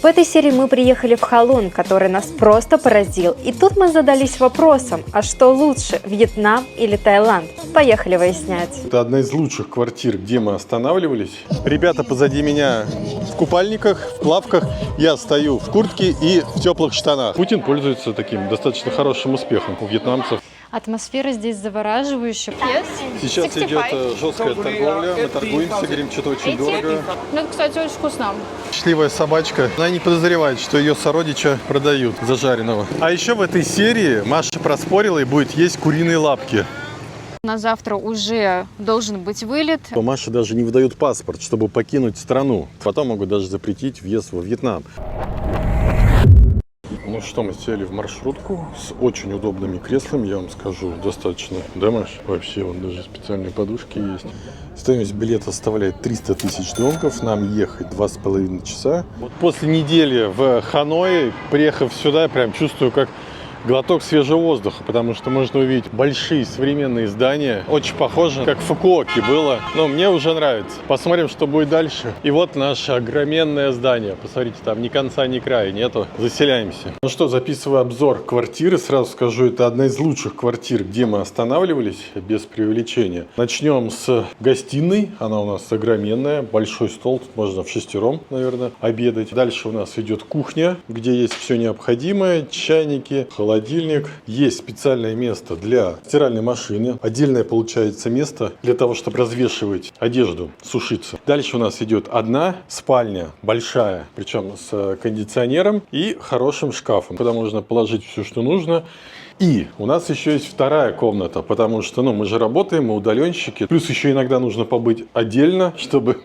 В этой серии мы приехали в Халун, который нас просто поразил. И тут мы задались вопросом, а что лучше, Вьетнам или Таиланд? Поехали выяснять. Это одна из лучших квартир, где мы останавливались. Ребята позади меня в купальниках, в плавках. Я стою в куртке и в теплых штанах. Путин пользуется таким достаточно хорошим успехом у вьетнамцев. Атмосфера здесь завораживающая. Сейчас идет жесткая торговля, мы торгуемся, говорим, что-то очень дорого. Ну, это, кстати, очень вкусно. Счастливая собачка, она не подозревает, что ее сородича продают зажаренного. А еще в этой серии Маша проспорила и будет есть куриные лапки. На завтра уже должен быть вылет. Маше даже не выдают паспорт, чтобы покинуть страну. Потом могут даже запретить въезд во Вьетнам. Ну что, мы сели в маршрутку с очень удобными креслами, я вам скажу, достаточно. Да, Маш? Вообще, вон даже специальные подушки есть. Стоимость билета составляет 300 тысяч донгов, нам ехать 2,5 часа. Вот после недели в Ханое, приехав сюда, я прям чувствую, как глоток свежего воздуха, потому что можно увидеть большие современные здания. Очень похоже, как в Фукуоке было. Но мне уже нравится. Посмотрим, что будет дальше. И вот наше огроменное здание. Посмотрите, там ни конца, ни края нету. Заселяемся. Ну что, записываю обзор квартиры. Сразу скажу, это одна из лучших квартир, где мы останавливались, без преувеличения. Начнем с гостиной. Она у нас огроменная. Большой стол. Тут можно вшестером, наверное, обедать. Дальше у нас идет кухня, где есть все необходимое. Чайники, холодильник. Есть специальное место для стиральной машины. Отдельное получается место для того, чтобы развешивать одежду, сушиться. Дальше у нас идет одна спальня, большая, причем с кондиционером и хорошим шкафом, куда можно положить все, что нужно. И у нас еще есть вторая комната, потому что мы же работаем, мы удаленщики. Плюс еще иногда нужно побыть отдельно, чтобы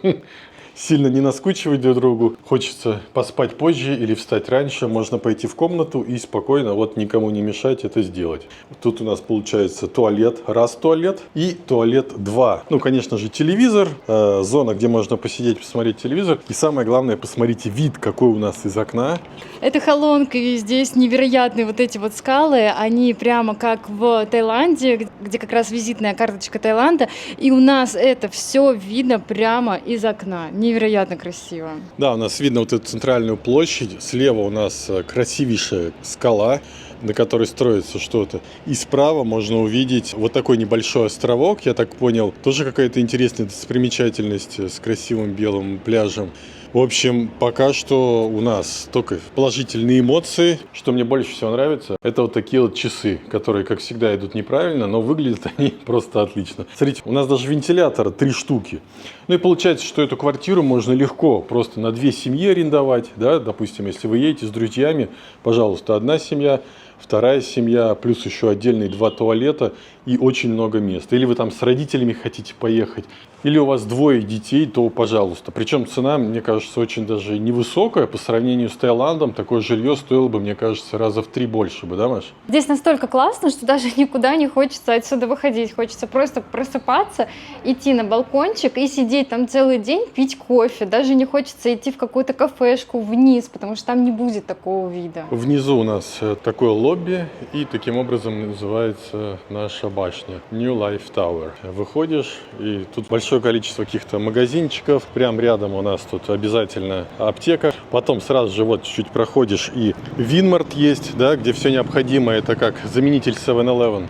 сильно не наскучивать друг другу. Хочется поспать позже или встать раньше. Можно пойти в комнату и спокойно, вот никому не мешать это сделать. Тут у нас получается туалет, раз туалет и туалет 2. Ну, конечно же, телевизор, зона, где можно посидеть, посмотреть телевизор. И самое главное, посмотрите вид, какой у нас из окна. Это Халонг, и здесь невероятные вот эти вот скалы. Они прямо как в Таиланде, где как раз визитная карточка Таиланда. И у нас это все видно прямо из окна. Невероятно красиво. Да, у нас видно вот эту центральную площадь. Слева у нас красивейшая скала, на которой строится что-то. И справа можно увидеть вот такой небольшой островок, я так понял. Тоже какая-то интересная достопримечательность с красивым белым пляжем. В общем, пока что у нас только положительные эмоции. Что мне больше всего нравится, это вот такие вот часы, которые, как всегда, идут неправильно, но выглядят они просто отлично. Смотрите, у нас даже вентилятора 3 штуки. Ну и получается, что эту квартиру можно легко просто на 2 семьи арендовать. Да? Допустим, если вы едете с друзьями, пожалуйста, одна семья, вторая семья, плюс еще отдельные 2 туалета и очень много места. Или вы там с родителями хотите поехать, или у вас 2 детей, то пожалуйста. Причем цена, мне кажется, очень даже невысокая. По сравнению с Таиландом, такое жилье стоило бы, мне кажется, раза в 3 больше бы, да, Маш? Здесь настолько классно, что даже никуда не хочется отсюда выходить. Хочется просто просыпаться, идти на балкончик и сидеть там целый день, пить кофе. Даже не хочется идти в какую-то кафешку вниз, потому что там не будет такого вида. Внизу у нас такое лобби, и таким образом называется наша башня. New Life Tower. Выходишь, и тут большое количество каких-то магазинчиков. Прям рядом у нас тут обязательно аптека. Потом сразу же вот чуть-чуть проходишь, и Винмарт есть, да, где все необходимое. Это как заменитель 7-Eleven.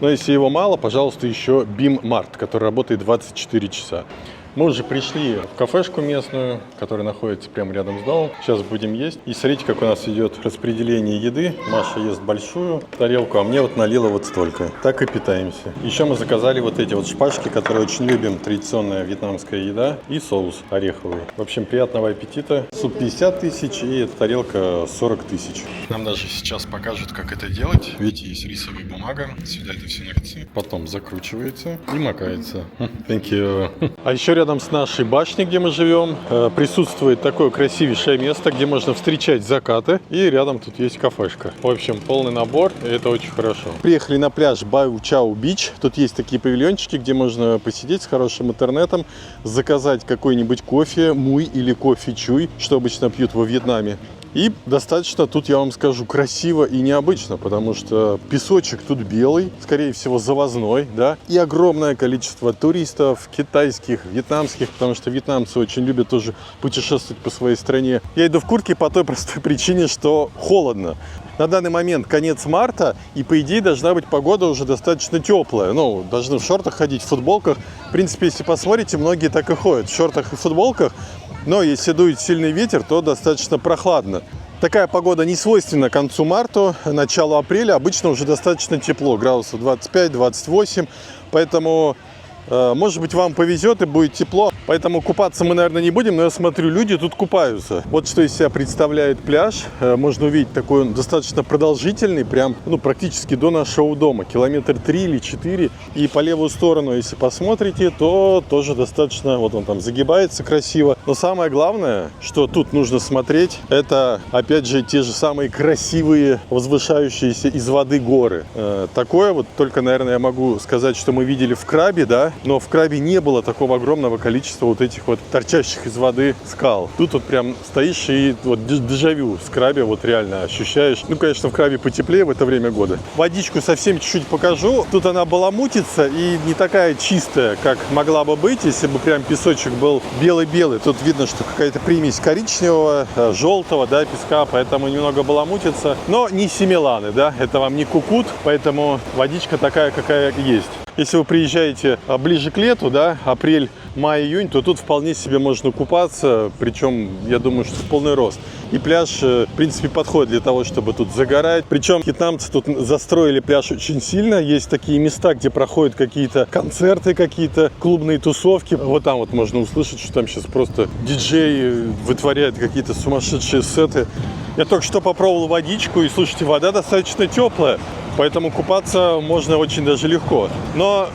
Но если его мало, пожалуйста, еще Биммарт, который работает 24 часа. Мы уже пришли в кафешку местную, которая находится прямо рядом с домом. Сейчас будем есть. И смотрите, как у нас идет распределение еды. Маша ест большую тарелку, а мне вот налила вот столько. Так и питаемся. Еще мы заказали вот эти вот шпажки, которые очень любим. Традиционная вьетнамская еда. И соус ореховый. В общем, приятного аппетита. Суп 50 тысяч и эта тарелка 40 тысяч. Нам даже сейчас покажут, как это делать. Видите, есть рисовая бумага. Сюда это все нагнется. Потом закручивается и макается. Thank you. А еще рядом с нашей башней, где мы живем, присутствует такое красивейшее место, где можно встречать закаты. И рядом тут есть кафешка. В общем, полный набор, и это очень хорошо. Приехали на пляж Бау-Чау-Бич. Тут есть такие павильончики, где можно посидеть с хорошим интернетом, заказать какой-нибудь кофе, муй или кофе-чуй, что обычно пьют во Вьетнаме. И достаточно, тут я вам скажу, красиво и необычно, потому что песочек тут белый, скорее всего завозной, да, и огромное количество туристов, китайских, вьетнамских, потому что вьетнамцы очень любят тоже путешествовать по своей стране. Я иду в куртке по той простой причине, что холодно. На данный момент конец марта, и по идее должна быть погода уже достаточно теплая. Ну, должны в шортах ходить, в футболках. В принципе, если посмотрите, многие так и ходят в шортах и футболках. Но если дует сильный ветер, то достаточно прохладно. Такая погода не свойственна концу марта, началу апреля. Обычно уже достаточно тепло, градусов 25-28. Поэтому, может быть, вам повезет и будет тепло. Поэтому купаться мы, наверное, не будем, но я смотрю, люди тут купаются. Вот что из себя представляет пляж. Можно увидеть такой он достаточно продолжительный, прям, ну, практически до нашего дома. Километр 3 или 4. И по левую сторону, если посмотрите, то тоже достаточно, вот он там загибается красиво. Но самое главное, что тут нужно смотреть, это, опять же, те же самые красивые, возвышающиеся из воды горы. Такое вот, только, наверное, я могу сказать, что мы видели в Крабе, да, но в Крабе не было такого огромного количества вот этих вот торчащих из воды скал. Тут вот прям стоишь и вот дежавю с Крабе вот реально ощущаешь. Ну, конечно, в Крабе потеплее в это время года. Водичку совсем чуть-чуть покажу. Тут она баламутится и не такая чистая, как могла бы быть, если бы прям песочек был белый-белый. Тут видно, что какая-то примесь коричневого, желтого, да, песка, поэтому немного баламутится. Но не Семиланы, да, это вам не Кукут, поэтому водичка такая, какая есть. Если вы приезжаете ближе к лету, да, апрель, май, июнь, то тут вполне себе можно купаться, причем, я думаю, что в полный рост. И пляж, в принципе, подходит для того, чтобы тут загорать. Причем вьетнамцы тут застроили пляж очень сильно. Есть такие места, где проходят какие-то концерты, какие-то клубные тусовки. Вот там вот можно услышать, что там сейчас просто диджей вытворяет какие-то сумасшедшие сеты. Я только что попробовал водичку, и, слушайте, вода достаточно теплая. Поэтому купаться можно очень даже легко. Но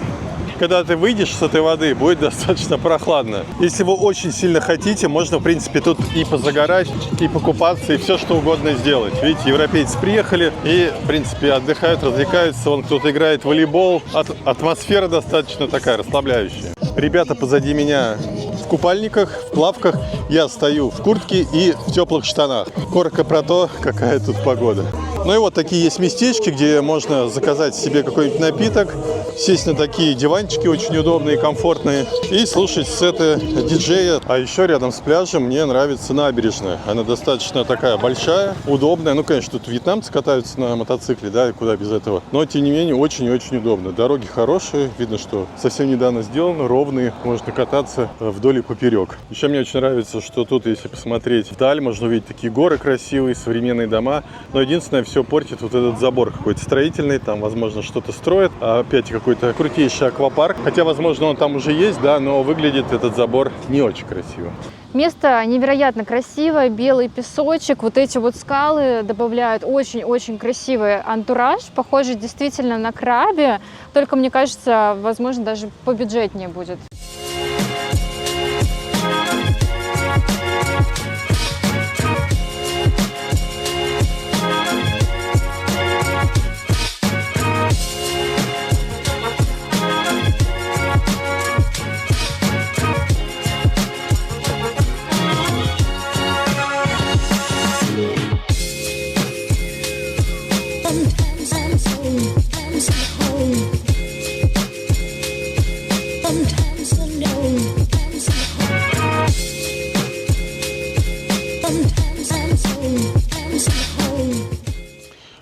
когда ты выйдешь с этой воды, будет достаточно прохладно. Если вы очень сильно хотите, можно, в принципе, тут и позагорать, и покупаться, и все что угодно сделать. Видите, европейцы приехали и, в принципе, отдыхают, развлекаются. Вон кто-то играет в волейбол. Атмосфера достаточно такая расслабляющая. Ребята позади меня в купальниках, в плавках. Я стою в куртке и в теплых штанах. Коротко про то, какая тут погода. Ну и вот такие есть местечки, где можно заказать себе какой-нибудь напиток, сесть на такие диванчики очень удобные, комфортные и слушать сеты диджея. А еще рядом с пляжем мне нравится набережная. Она достаточно такая большая, удобная. Ну, конечно, тут вьетнамцы катаются на мотоцикле, да, и куда без этого. Но, тем не менее, очень и очень удобно. Дороги хорошие, видно, что совсем недавно сделаны, ровные. Можно кататься вдоль и поперек. Еще мне очень нравится, что тут, если посмотреть вдаль, можно увидеть такие горы красивые, современные дома. Но единственное, все портит вот этот забор какой-то строительный, там, возможно, что-то строят, а опять какой-то крутейший аквапарк, хотя, возможно, он там уже есть, да, но выглядит этот забор не очень красиво. Место невероятно красивое, белый песочек, вот эти вот скалы добавляют очень-очень красивый антураж, похожий действительно на Крабе, только, мне кажется, возможно, даже побюджетнее будет.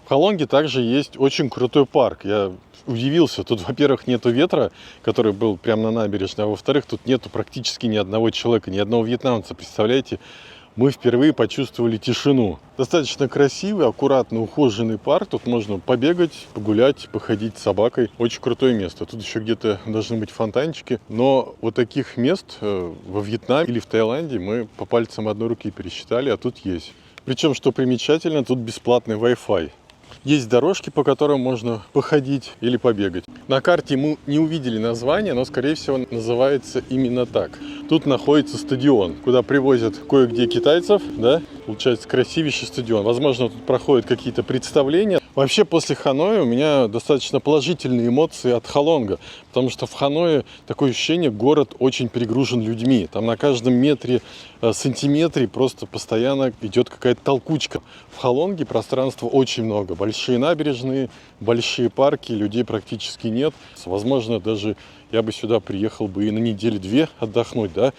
В Халонге также есть очень крутой парк. Я удивился. Тут, во-первых, нету ветра, который был прямо на набережной, а во-вторых, тут нету практически ни одного человека, ни одного вьетнамца. Представляете? Мы впервые почувствовали тишину. Достаточно красивый, аккуратно ухоженный парк. Тут можно побегать, погулять, походить с собакой. Очень крутое место. Тут еще где-то должны быть фонтанчики. Но вот таких мест во Вьетнаме или в Таиланде мы по пальцам одной руки пересчитали, а тут есть. Причем, что примечательно, тут бесплатный Wi-Fi. Есть дорожки, по которым можно походить или побегать. На карте мы не увидели название, но, скорее всего, называется именно так. Тут находится стадион, куда привозят кое-где китайцев, да, Получается красивейший стадион. Возможно, тут проходят какие-то представления. Вообще, после Ханоя у меня достаточно положительные эмоции от Халонга, потому что в Ханое такое ощущение, город очень перегружен людьми. Там на каждом метре, сантиметре просто постоянно идет какая-то толкучка. В Халонге пространства очень много. Большие набережные, большие парки, людей практически нет. Возможно, даже я бы сюда приехал бы и на недели-две отдохнуть, да,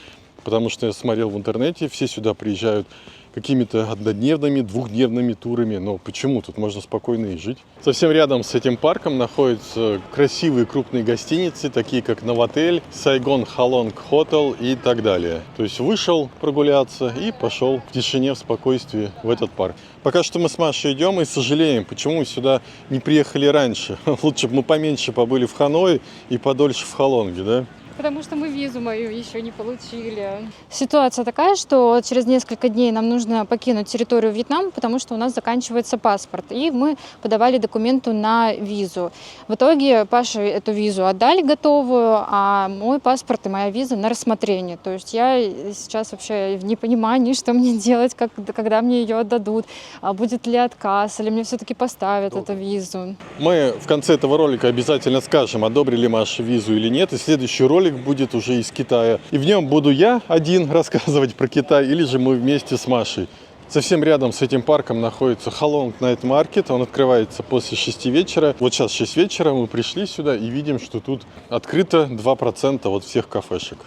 потому что я смотрел в интернете, все сюда приезжают какими-то однодневными, двухдневными турами. Но почему? Тут можно спокойно и жить. Совсем рядом с этим парком находятся красивые крупные гостиницы, такие как Новотель, Сайгон Халонг Хотел и так далее. То есть вышел прогуляться и пошел в тишине, в спокойствии в этот парк. Пока что мы с Машей идем и сожалеем, почему мы сюда не приехали раньше. Лучше бы мы поменьше побыли в Ханое и подольше в Халонге, да? Потому что мы визу мою еще не получили. Ситуация такая, что через несколько дней нам нужно покинуть территорию Вьетнама, потому что у нас заканчивается паспорт. И мы подавали документы на визу. В итоге Паше эту визу отдали готовую, а мой паспорт и моя виза на рассмотрение. То есть я сейчас вообще в непонимании, что мне делать, когда мне ее отдадут, будет ли отказ, или мне все-таки поставят эту визу. Мы в конце этого ролика обязательно скажем, одобрили Маше визу или нет. И следующий ролик будет уже из Китая. И в нем буду я один рассказывать про Китай, или же мы вместе с Машей. Совсем рядом с этим парком находится Халонг Найт Маркет. Он открывается после 6 вечера. Вот сейчас 6 вечера, мы пришли сюда и видим, что тут открыто 2% от всех кафешек.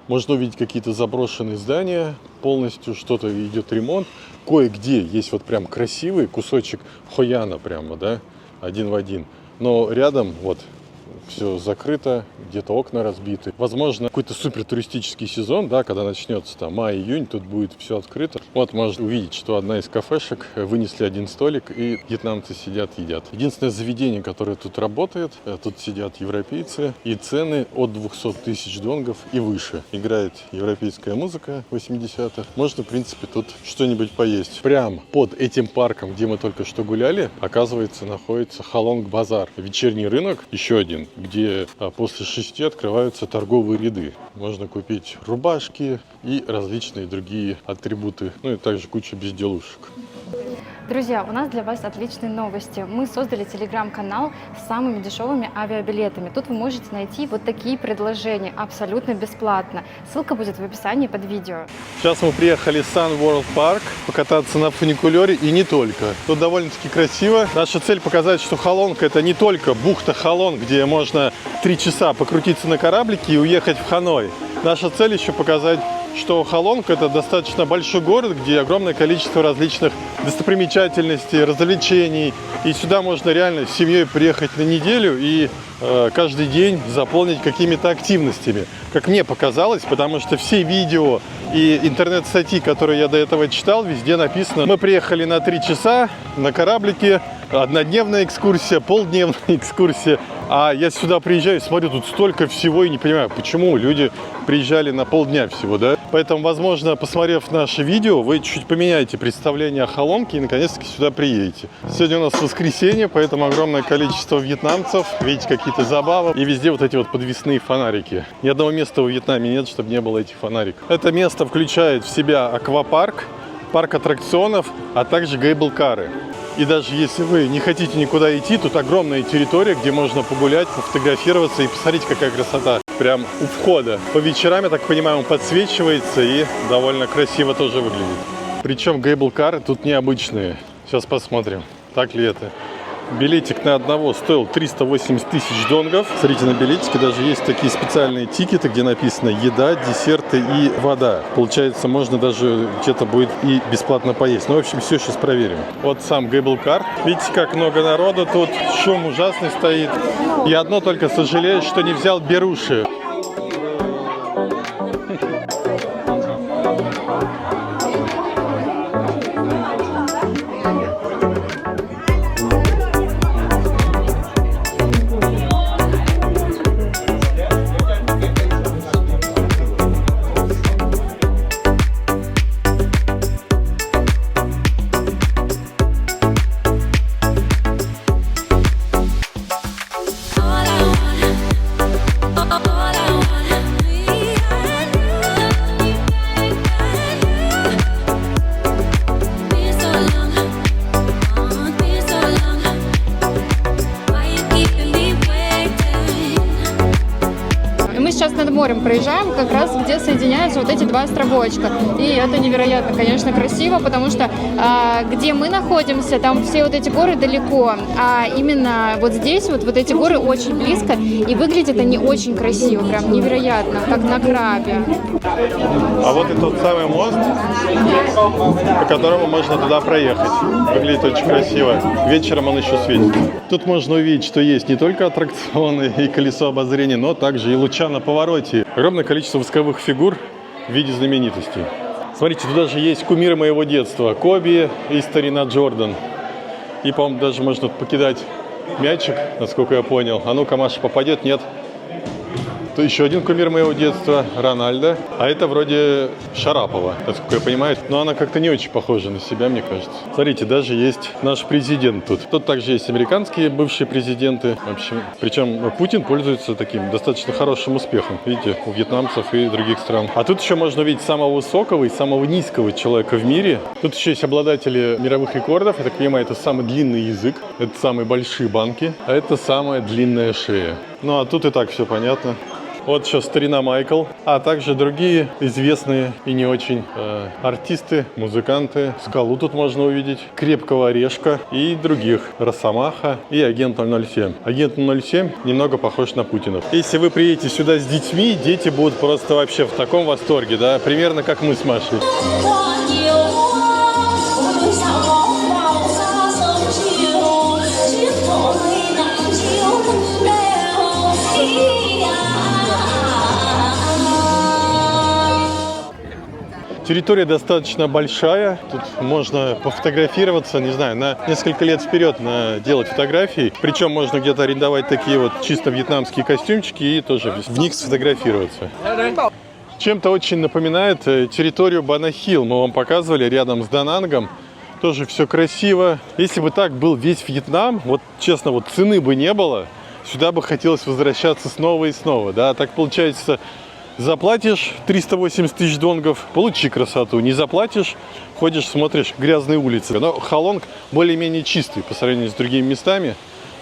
Можно увидеть какие-то заброшенные здания, полностью что-то идет ремонт. Кое-где есть вот прям красивый кусочек Хояна прямо, да, один в один. Но рядом вот все закрыто, где-то окна разбиты. Возможно, какой-то супер туристический сезон, да, когда начнется там май-июнь, тут будет все открыто. Вот можно увидеть, что одна из кафешек вынесли один столик, и вьетнамцы сидят, едят. Единственное заведение, которое тут работает, тут сидят европейцы, и цены от 200 тысяч донгов и выше. Играет европейская музыка 80-х. Можно, в принципе, тут что-нибудь поесть. Прям под этим парком, где мы только что гуляли, оказывается, находится Халонг Базар. Вечерний рынок, еще один, где после 6 открываются торговые ряды. Можно купить рубашки и различные другие атрибуты, ну и также куча безделушек. Друзья, у нас для вас отличные новости. Мы создали телеграм-канал с самыми дешевыми авиабилетами. Тут вы можете найти вот такие предложения абсолютно бесплатно. Ссылка будет в описании под видео. Сейчас мы приехали в Sun World Park покататься на фуникулере и не только. Тут довольно-таки красиво. Наша цель показать, что Халонг — это не только бухта Халонг, где можно 3 часа покрутиться на кораблике и уехать в Ханой. Наша цель еще показать, что Халонг — это достаточно большой город, где огромное количество различных достопримечательностей, развлечений. И сюда можно реально с семьей приехать на неделю и каждый день заполнить какими-то активностями. Как мне показалось, потому что все видео и интернет-статьи, которые я до этого читал, везде написано: мы приехали на 3 часа на кораблике, однодневная экскурсия, полдневная экскурсия. А я сюда приезжаю и смотрю, тут столько всего, и не понимаю, почему люди приезжали на полдня всего, да? Поэтому, возможно, посмотрев наше видео, вы чуть-чуть поменяете представление о Халонге и наконец-таки сюда приедете. Сегодня у нас воскресенье, поэтому огромное количество вьетнамцев. Видите, какие-то забавы. И везде вот эти вот подвесные фонарики. Ни одного места в Вьетнаме нет, чтобы не было этих фонариков. Это место включает в себя аквапарк, парк аттракционов, а также гейбл-кары. И даже если вы не хотите никуда идти, тут огромная территория, где можно погулять, пофотографироваться и посмотреть, какая красота. Прям у входа. По вечерам, я так понимаю, он подсвечивается и довольно красиво тоже выглядит. Причем гейбл-кары тут необычные. Сейчас посмотрим, так ли это. Билетик на одного стоил 380 тысяч донгов. Смотрите, на билетике даже есть такие специальные тикеты, где написано еда, десерты и вода. Получается, можно даже где-то будет и бесплатно поесть. Ну, в общем, все сейчас проверим. Вот сам гейбл-кар. Видите, как много народу тут. Шум ужасный стоит. Я одно только сожалею, что не взял беруши. All I над морем проезжаем, как раз где соединяются вот эти два островочка. И это невероятно, конечно, красиво, потому что где мы находимся, там все вот эти горы далеко, а именно вот здесь вот эти горы очень близко, и выглядят они очень красиво, прям невероятно, как на Крабе. А вот и тот самый мост, по которому можно туда проехать. Выглядит очень красиво. Вечером он еще светит. Тут можно увидеть, что есть не только аттракционы и колесо обозрения, но также и луча на повороте. Огромное количество восковых фигур в виде знаменитостей. Смотрите, тут даже есть кумиры моего детства. Коби и старина Джордан. И, по-моему, даже можно покидать мячик, насколько я понял. А ну-ка, Маша, попадет? Нет. То еще один кумир моего детства, Рональдо. А это вроде Шарапова, насколько я понимаю. Но она как-то не очень похожа на себя, мне кажется. Смотрите, даже есть наш президент тут. Тут также есть американские бывшие президенты. В общем, причем Путин пользуется таким достаточно хорошим успехом. Видите, у вьетнамцев и других стран. А тут еще можно увидеть самого высокого и самого низкого человека в мире. Тут еще есть обладатели мировых рекордов. Я так понимаю, это самый длинный язык, это самые большие банки, а это самая длинная шея. Ну а тут и так все понятно. Вот еще старина Майкл, а также другие известные и не очень артисты, музыканты. Скалу тут можно увидеть, Крепкого Орешка и других. Росомаха и Агент 007. Агент 007 немного похож на Путина. Если вы приедете сюда с детьми, дети будут просто вообще в таком восторге, да, примерно как мы с Машей. Территория достаточно большая, тут можно пофотографироваться, не знаю, на несколько лет вперед делать фотографии. Причем можно где-то арендовать такие вот чисто вьетнамские костюмчики и тоже в них сфотографироваться. Чем-то очень напоминает территорию Банахил. Мы вам показывали рядом с Данангом. Тоже все красиво. Если бы так был весь Вьетнам, вот честно, вот цены бы не было, сюда бы хотелось возвращаться снова и снова. Да? Так получается... Заплатишь 380 тысяч донгов, получи красоту. Не заплатишь, ходишь, смотришь грязные улицы. Но Халонг более-менее чистый по сравнению с другими местами.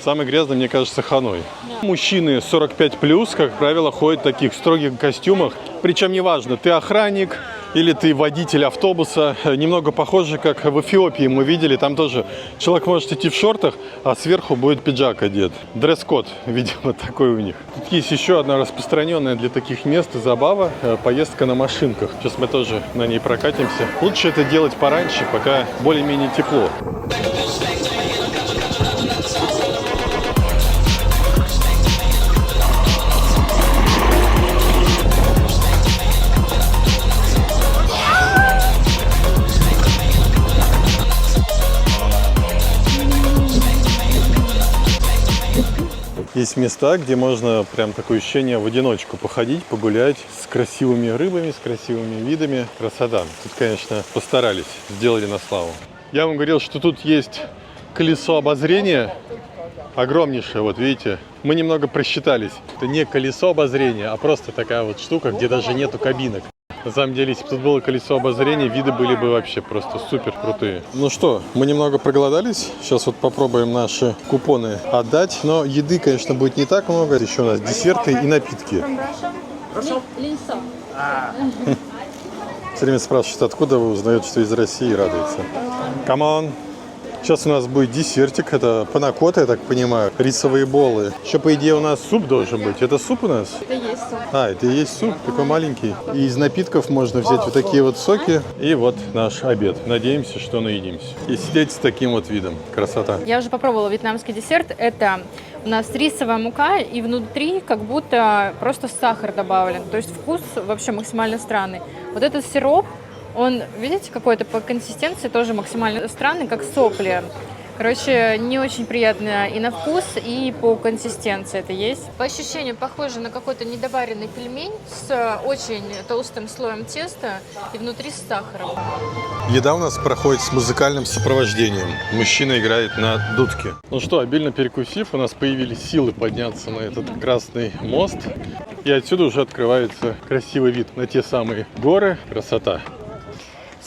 Самый грязный, мне кажется, Ханой. Мужчины 45+, как правило, ходят в таких строгих костюмах. Причем неважно, ты охранник или ты водитель автобуса. Немного похоже, как в Эфиопии мы видели. Там тоже человек может идти в шортах, а сверху будет пиджак одет. Дресс-код, видимо, такой у них. Тут есть еще одна распространенная для таких мест забава – поездка на машинках. Сейчас мы тоже на ней прокатимся. Лучше это делать пораньше, пока более-менее тепло. Есть места, где можно прям такое ощущение в одиночку походить, погулять с красивыми рыбами, с красивыми видами. Красота. Тут, конечно, постарались, сделали на славу. Я вам говорил, что тут есть колесо обозрения, огромнейшее, вот видите. Мы немного просчитались. Это не колесо обозрения, а просто такая вот штука, где даже нету кабинок. На самом деле, если бы тут было колесо обозрения, виды были бы вообще просто супер крутые. Ну что, мы немного проголодались. Сейчас вот попробуем наши купоны отдать. Но еды, конечно, будет не так много. Еще у нас десерты и напитки. Все время спрашивают, откуда вы узнаете, что из России, радуется. Come on. Сейчас у нас будет десертик, это панакота, я так понимаю, рисовые боллы. Еще, по идее, у нас суп должен быть. Это суп у нас? Это есть суп. А, это и есть суп, такой маленький. И из напитков можно взять вот такие вот соки. И вот наш обед. Надеемся, что наедимся. И сидеть с таким вот видом. Красота. Я уже попробовала вьетнамский десерт. Это у нас рисовая мука, и внутри как будто просто сахар добавлен. То есть вкус вообще максимально странный. Вот этот сироп, он, видите, какой-то по консистенции тоже максимально странный, как сопли. Короче, не очень приятно и на вкус, и по консистенции это есть. По ощущению похоже на какой-то недоваренный пельмень с очень толстым слоем теста и внутри с сахаром. Еда у нас проходит с музыкальным сопровождением. Мужчина играет на дудке. Ну что, обильно перекусив, у нас появились силы подняться на этот красный мост. И отсюда уже открывается красивый вид на те самые горы. Красота.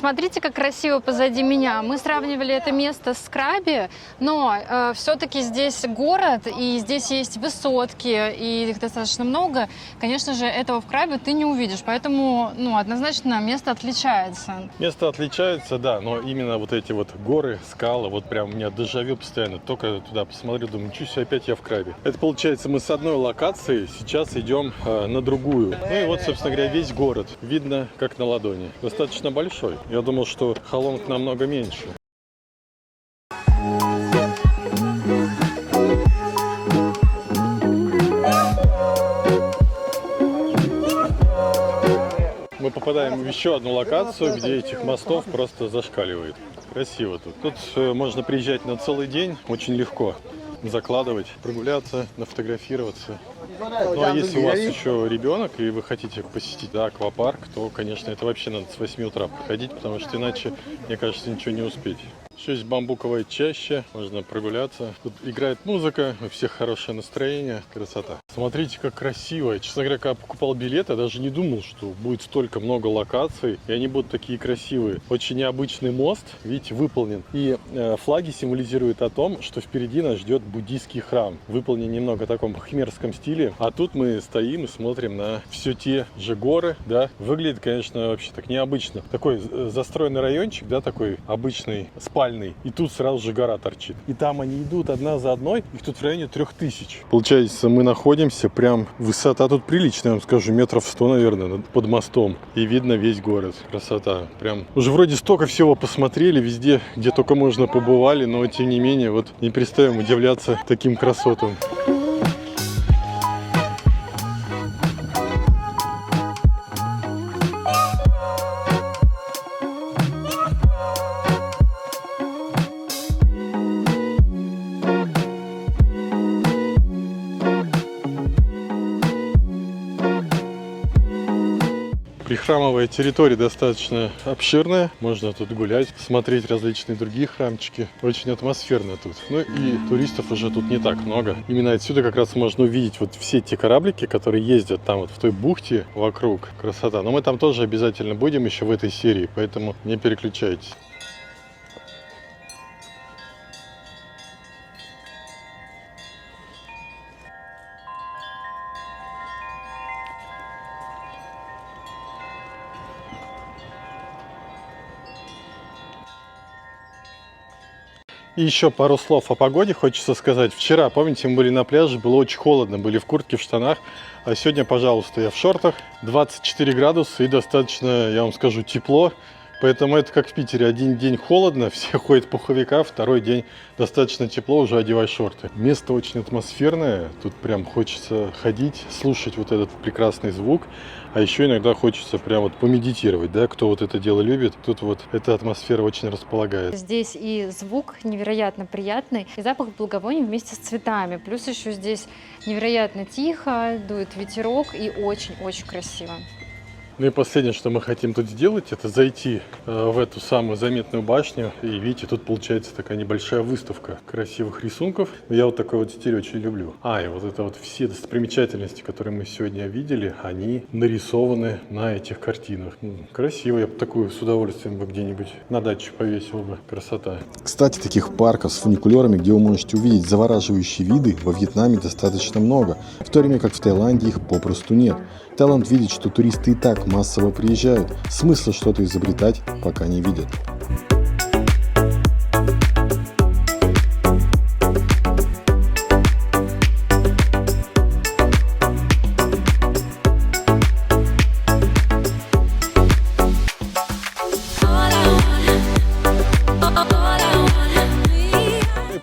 Смотрите, как красиво позади меня. Мы сравнивали это место с Краби, но все-таки здесь город, и здесь есть высотки, и их достаточно много. Конечно же, этого в Краби ты не увидишь, поэтому, однозначно место отличается. Место отличается, да, но именно вот эти вот горы, скалы, вот прям у меня дежавю постоянно. Только туда посмотрю, думаю, ничего себе, опять я в Крабе. Это получается, мы с одной локации сейчас идем на другую. Ну и вот, собственно говоря, весь город. Видно, как на ладони. Достаточно большой. Я думал, что Халонг намного меньше. Мы попадаем в еще одну локацию, где этих мостов просто зашкаливает. Красиво тут. Тут можно приезжать на целый день, очень легко закладывать, прогуляться, нафотографироваться. Ну а если у вас еще ребенок и вы хотите посетить аквапарк, то, конечно, это вообще надо с 8 утра приходить, потому что иначе, мне кажется, ничего не успеть. Еще есть бамбуковая чаща, можно прогуляться. Тут играет музыка, у всех хорошее настроение, красота. Смотрите, как красиво. Честно говоря, когда покупал билет, я даже не думал, что будет столько много локаций, и они будут такие красивые. Очень необычный мост, видите, выполнен. И флаги символизируют о том, что впереди нас ждет буддийский храм. Выполнен немного в таком хмерском стиле. А тут мы стоим и смотрим на все те же горы, да. Выглядит, конечно, вообще так необычно. Такой застроенный райончик, да, такой обычный, спальный. И тут сразу же гора торчит. И там они идут одна за одной. Их тут в районе 3000. Получается, мы находимся прям... Высота тут приличная, я вам скажу, метров 100, наверное, под мостом. И видно весь город. Красота. Прям... Уже вроде столько всего посмотрели. Везде, где только можно, побывали. Но, тем не менее, вот не перестаем удивляться таким красотам. Прихрамовая территория достаточно обширная. Можно тут гулять, смотреть различные другие храмчики. Очень атмосферно тут. Ну и туристов уже тут не так много. Именно отсюда как раз можно увидеть вот все те кораблики, которые ездят там вот в той бухте вокруг. Красота. Но мы там тоже обязательно будем еще в этой серии, поэтому не переключайтесь. И еще пару слов о погоде хочется сказать. Вчера, помните, мы были на пляже, было очень холодно, были в куртке, в штанах. А сегодня, пожалуйста, я в шортах, 24 градуса и достаточно, я вам скажу, тепло. Поэтому это как в Питере. Один день холодно, все ходят в пуховиках, второй день достаточно тепло, уже одевай шорты. Место очень атмосферное, тут прям хочется ходить, слушать вот этот прекрасный звук. А еще иногда хочется прям вот помедитировать, да, кто вот это дело любит. Тут вот эта атмосфера очень располагает. Здесь и звук невероятно приятный, и запах благовоний вместе с цветами. Плюс еще здесь невероятно тихо, дует ветерок и очень-очень красиво. Ну и последнее, что мы хотим тут сделать, это зайти в эту самую заметную башню. И видите, тут получается такая небольшая выставка красивых рисунков. Я вот такой вот стиль очень люблю. И вот это вот все достопримечательности, которые мы сегодня видели, они нарисованы на этих картинах. Красиво, я бы такую с удовольствием бы где-нибудь на даче повесил бы. Красота. Кстати, таких парков с фуникулерами, где вы можете увидеть завораживающие виды, во Вьетнаме достаточно много. В то время как в Таиланде их попросту нет. Таиланд видит, что туристы и так массово приезжают. Смысла что-то изобретать пока не видят.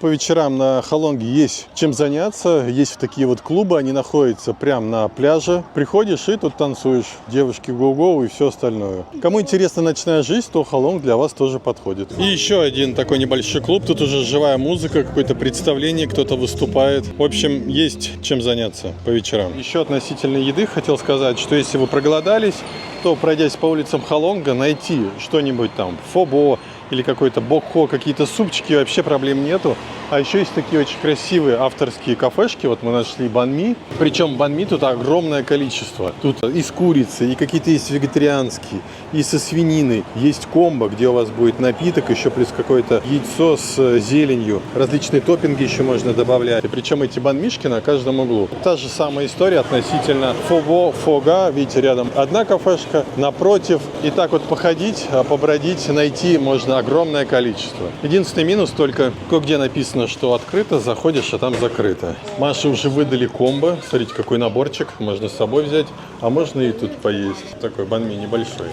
По вечерам на Халонге есть чем заняться, есть такие вот клубы, они находятся прямо на пляже. Приходишь и тут танцуешь, девушки гоу-гоу и все остальное. Кому интересна ночная жизнь, то Халонг для вас тоже подходит. И еще один такой небольшой клуб, тут уже живая музыка, какое-то представление, кто-то выступает. В общем, есть чем заняться по вечерам. Еще относительно еды хотел сказать, что если вы проголодались, то, пройдясь по улицам Халонга, найти что-нибудь там, фобо или какой-то бокхо, какие-то супчики, вообще проблем нету. А еще есть такие очень красивые авторские кафешки. Вот мы нашли банми. Причем банми тут огромное количество. Тут и с курицей, и какие-то есть вегетарианские, и со свининой. Есть комбо, где у вас будет напиток, еще плюс какое-то яйцо с зеленью. Различные топпинги еще можно добавлять. И причем эти банмишки на каждом углу. Та же самая история относительно фога. Видите, рядом одна кафешка, напротив. И так вот походить, побродить, найти можно огромное количество. Единственный минус только кое-где написано, что открыто, заходишь, а там закрыто. Маше уже выдали комбо. Смотрите, какой наборчик. Можно с собой взять, а можно и тут поесть. Такой банми небольшой.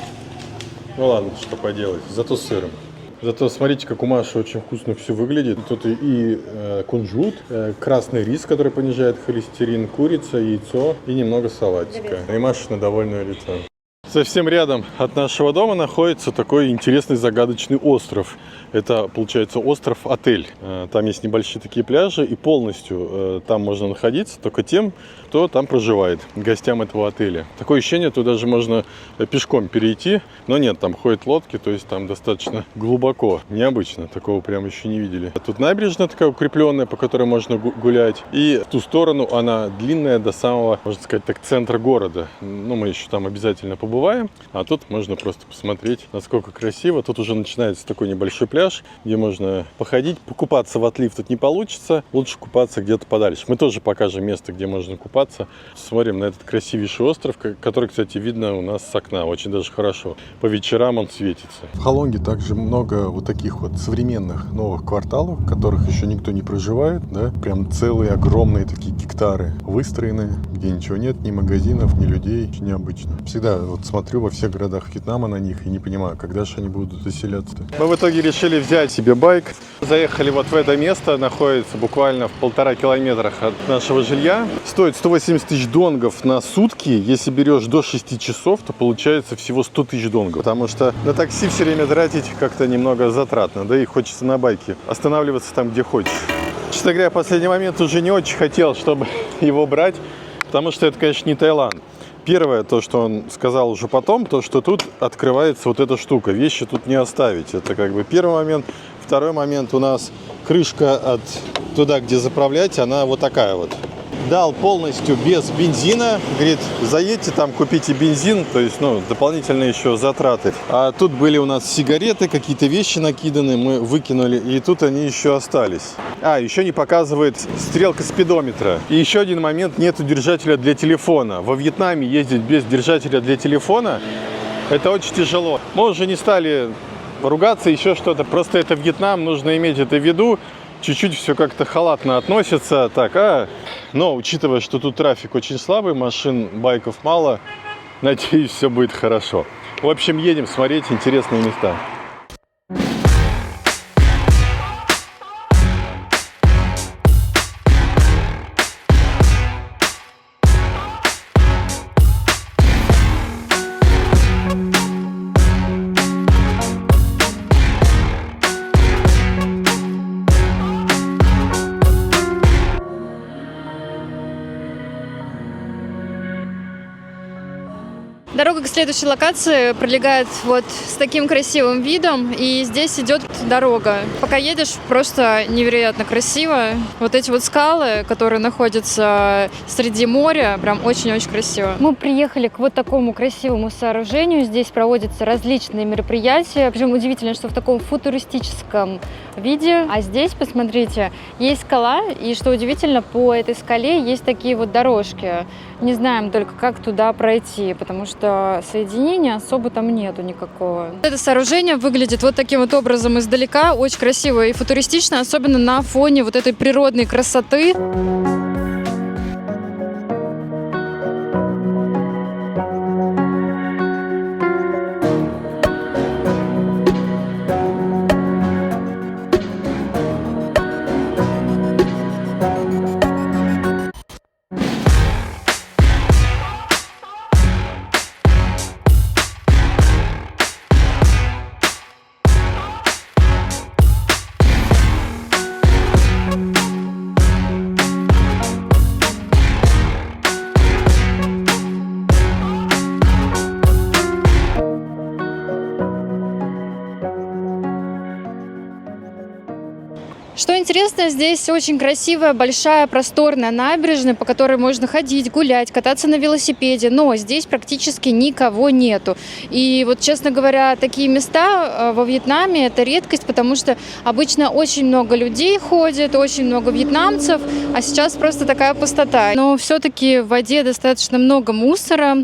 Ну ладно, что поделать. Зато с сыром. Зато смотрите, как у Маши очень вкусно все выглядит. Тут и кунжут, красный рис, который понижает холестерин, курица, яйцо и немного салатика. И Машина довольное лицо. Совсем рядом от нашего дома находится такой интересный загадочный остров. Это, получается, остров-отель. Там есть небольшие такие пляжи, и полностью там можно находиться только тем, кто там проживает, гостям этого отеля. Такое ощущение, туда даже можно пешком перейти, но нет, там ходят лодки, то есть там достаточно глубоко. Необычно, такого прям еще не видели. Тут набережная такая укрепленная, по которой можно гулять, и в ту сторону она длинная до самого, можно сказать так, центра города. Ну, мы еще там обязательно побываем, а тут можно просто посмотреть, насколько красиво. Тут уже начинается такой небольшой пляж, где можно походить. Покупаться в отлив тут не получится, лучше купаться где-то подальше. Мы тоже покажем место, где можно купаться. Смотрим на этот красивейший остров, который, кстати, видно у нас с окна, очень даже хорошо. По вечерам он светится. В Халонге также много вот таких вот современных новых кварталов, в которых еще никто не проживает, да, прям целые огромные такие гектары выстроены, где ничего нет, ни магазинов, ни людей, очень необычно. Всегда вот смотрю во всех городах Вьетнама на них и не понимаю, когда же они будут заселяться. Мы в итоге решили взять себе байк. Заехали вот в это место, находится буквально в 1,5 километра от нашего жилья. Стоит 180 тысяч донгов на сутки. Если берешь до 6 часов, то получается всего 100 тысяч донгов. Потому что на такси все время тратить как-то немного затратно. Да и хочется на байке останавливаться там, где хочешь. Честно говоря, в последний момент уже не очень хотел, чтобы его брать. Потому что это, конечно, не Таиланд. Первое, то, что он сказал уже потом, то, что тут открывается вот эта штука. Вещи тут не оставить. Это как бы первый момент. Второй момент, у нас крышка от туда, где заправлять, она вот такая вот. Дал полностью без бензина. Говорит, заедьте там, купите бензин. То есть, ну, дополнительные еще затраты. А тут были у нас сигареты, какие-то вещи накиданы. Мы выкинули, и тут они еще остались. А, еще не показывает стрелка спидометра. И еще один момент, нету держателя для телефона. Во Вьетнаме ездить без держателя для телефона, это очень тяжело. Мы уже не стали ругаться, еще что-то. Просто это Вьетнам, нужно иметь это в виду. Чуть-чуть все как-то халатно относится. Так, но учитывая, что тут трафик очень слабый, машин, байков мало, надеюсь, все будет хорошо. В общем, едем смотреть интересные места. Дорога к следующей локации пролегает вот с таким красивым видом, и здесь идет дорога. Пока едешь, просто невероятно красиво. Вот эти вот скалы, которые находятся среди моря, прям очень-очень красиво. Мы приехали к вот такому красивому сооружению. Здесь проводятся различные мероприятия. Причем удивительно, что в таком футуристическом виде. А здесь, посмотрите, есть скала, и что удивительно, по этой скале есть такие вот дорожки. Не знаем только, как туда пройти, потому что соединения особо там нету никакого. Это сооружение выглядит вот таким вот образом издалека. Очень красиво и футуристично, особенно на фоне вот этой природной красоты. Конечно, здесь очень красивая, большая, просторная набережная, по которой можно ходить, гулять, кататься на велосипеде, но здесь практически никого нету. И вот, честно говоря, такие места во Вьетнаме – это редкость, потому что обычно очень много людей ходит, очень много вьетнамцев, а сейчас просто такая пустота. Но все-таки в воде достаточно много мусора.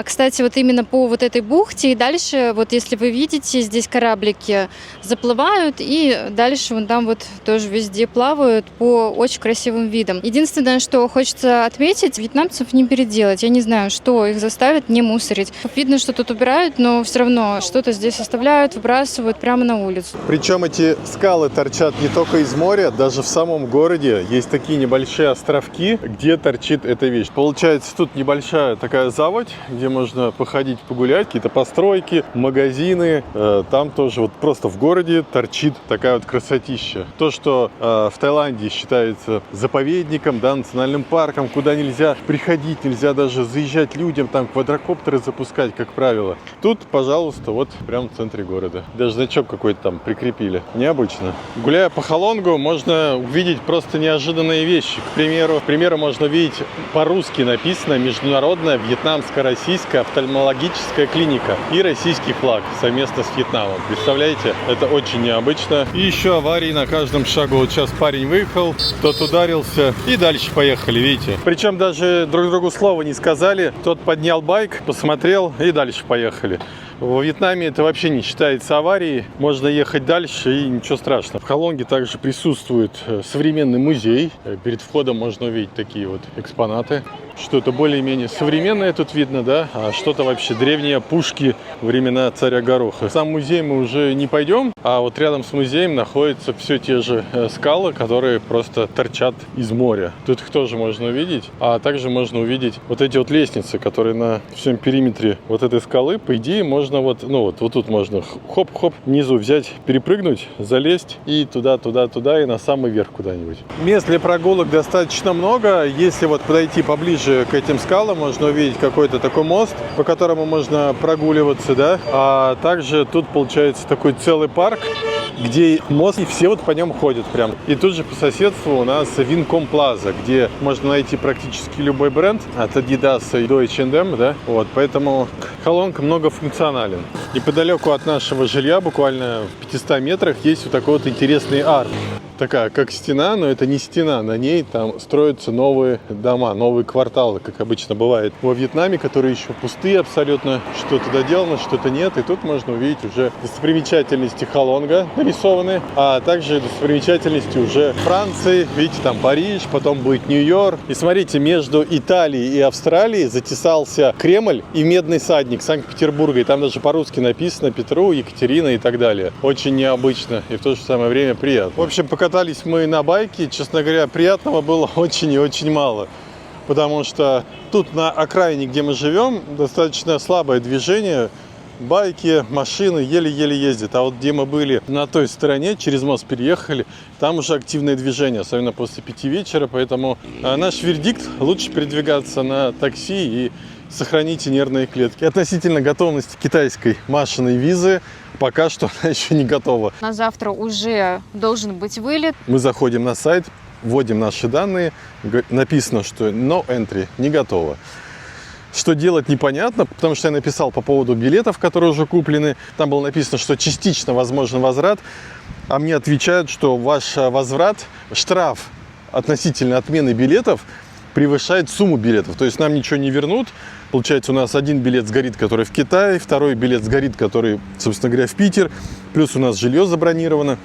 Кстати, вот именно по вот этой бухте и дальше, вот если вы видите, здесь кораблики заплывают, и дальше вон там вот тоже везде плавают по очень красивым видам. Единственное, что хочется отметить, вьетнамцев не переделать. Я не знаю, что их заставит не мусорить. Видно, что тут убирают, но все равно что-то здесь оставляют, выбрасывают прямо на улицу. Причем эти скалы торчат не только из моря, даже в самом городе есть такие небольшие островки, где торчит эта вещь. Получается, тут небольшая такая заводь, где можно походить, погулять, какие-то постройки, магазины. Там тоже вот просто в городе торчит такая вот красотища. То, что в Таиланде считается заповедником, да, национальным парком, куда нельзя приходить, нельзя даже заезжать людям, там квадрокоптеры запускать, как правило. Тут, пожалуйста, вот прямо в центре города. Даже значок какой-то там прикрепили. Необычно. Гуляя по Халонгу, можно увидеть просто неожиданные вещи. К примеру, можно увидеть по-русски написано «Международная вьетнамско-российская офтальмологическая клиника» и российский флаг совместно с Вьетнамом. Представляете? Это очень необычно. И еще аварии на каждом шагу. Вот сейчас парень выехал, тот ударился и дальше поехали, видите? Причем даже друг другу слова не сказали. Тот поднял байк, посмотрел и дальше поехали. Во Вьетнаме это вообще не считается аварией. Можно ехать дальше и ничего страшного. В Халонге также присутствует современный музей. Перед входом можно увидеть такие вот экспонаты. Что-то более-менее современное тут видно, да? А что-то вообще древние пушки времена царя Гороха. В сам музей мы уже не пойдем, а вот рядом с музеем находятся все те же скалы, которые просто торчат из моря. Тут их тоже можно увидеть. А также можно увидеть вот эти вот лестницы, которые на всем периметре вот этой скалы. По идее, можно вот тут можно хоп-хоп внизу взять, перепрыгнуть, залезть и туда, и на самый верх куда-нибудь. Мест для прогулок достаточно много. Если вот подойти поближе к этим скалам, можно увидеть какой-то такой мост, по которому можно прогуливаться, да. А также тут получается такой целый парк, где мост, и все вот по нем ходят прям. И тут же по соседству у нас Винком Плаза, где можно найти практически любой бренд, от Adidas и до H&M, да. Вот, поэтому Халонг многофункционален. Неподалеку от нашего жилья, буквально в 500 метрах, есть вот такой вот интересный арк. Такая, как стена, но это не стена. На ней там строятся новые дома, новые кварталы, как обычно бывает во Вьетнаме, которые еще пустые абсолютно. Что-то доделано, что-то нет. И тут можно увидеть уже достопримечательности Халонга нарисованы, а также достопримечательности уже Франции. Видите, там Париж, потом будет Нью-Йорк. И смотрите, между Италией и Австралией затесался Кремль и Медный всадник Санкт-Петербурга. И там даже по-русски написано Петру, Екатерина и так далее. Очень необычно и в то же самое время приятно. В общем, покатались мы на байке. Честно говоря, приятного было очень и очень мало. Потому что тут на окраине, где мы живем, достаточно слабое движение. Байки, машины еле-еле ездят. А вот где мы были на той стороне, через мост переехали, там уже активное движение, особенно после 5 вечера. Поэтому наш вердикт: лучше передвигаться на такси и сохраните нервные клетки. Относительно готовности китайской Машиной визы, пока что она еще не готова. На завтра уже должен быть вылет. Мы заходим на сайт, вводим наши данные, написано, что no entry, не готово. Что делать, непонятно, потому что я написал по поводу билетов, которые уже куплены. Там было написано, что частично возможен возврат, а мне отвечают, что ваш возврат, штраф относительно отмены билетов превышает сумму билетов. То есть нам ничего не вернут. Получается, у нас один билет сгорит, который в Китае, второй билет сгорит, который, собственно говоря, в Питер. Плюс у нас жилье забронировано.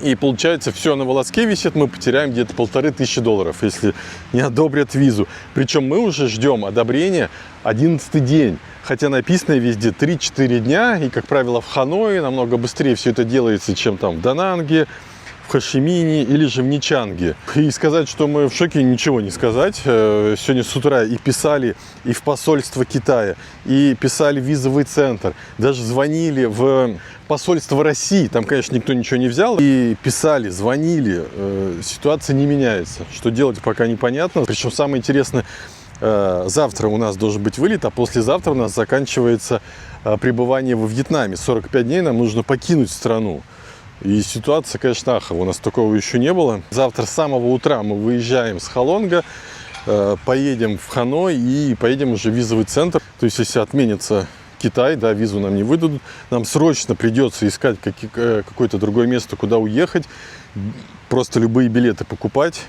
И получается, все на волоске висит, мы потеряем где-то $1500, если не одобрят визу. Причем мы уже ждем одобрения 11-й день. Хотя написано везде 3-4 дня, и, как правило, в Ханое намного быстрее все это делается, чем там в Дананге, в Хошимине или же в Ничанге. И сказать, что мы в шоке, ничего не сказать. Сегодня с утра и писали и в посольство Китая, и писали в визовый центр, даже звонили в посольство России, там, конечно, никто ничего не взял, и писали, звонили, ситуация не меняется. Что делать, пока непонятно. Причем самое интересное, завтра у нас должен быть вылет, а послезавтра у нас заканчивается пребывание во Вьетнаме. 45 дней нам нужно покинуть страну. И ситуация, конечно, аховая. У нас такого еще не было. Завтра с самого утра мы выезжаем с Халонга, поедем в Ханой и поедем уже в визовый центр. То есть, если отменится Китай, да, визу нам не выдадут, нам срочно придется искать какое-то другое место, куда уехать, просто любые билеты покупать.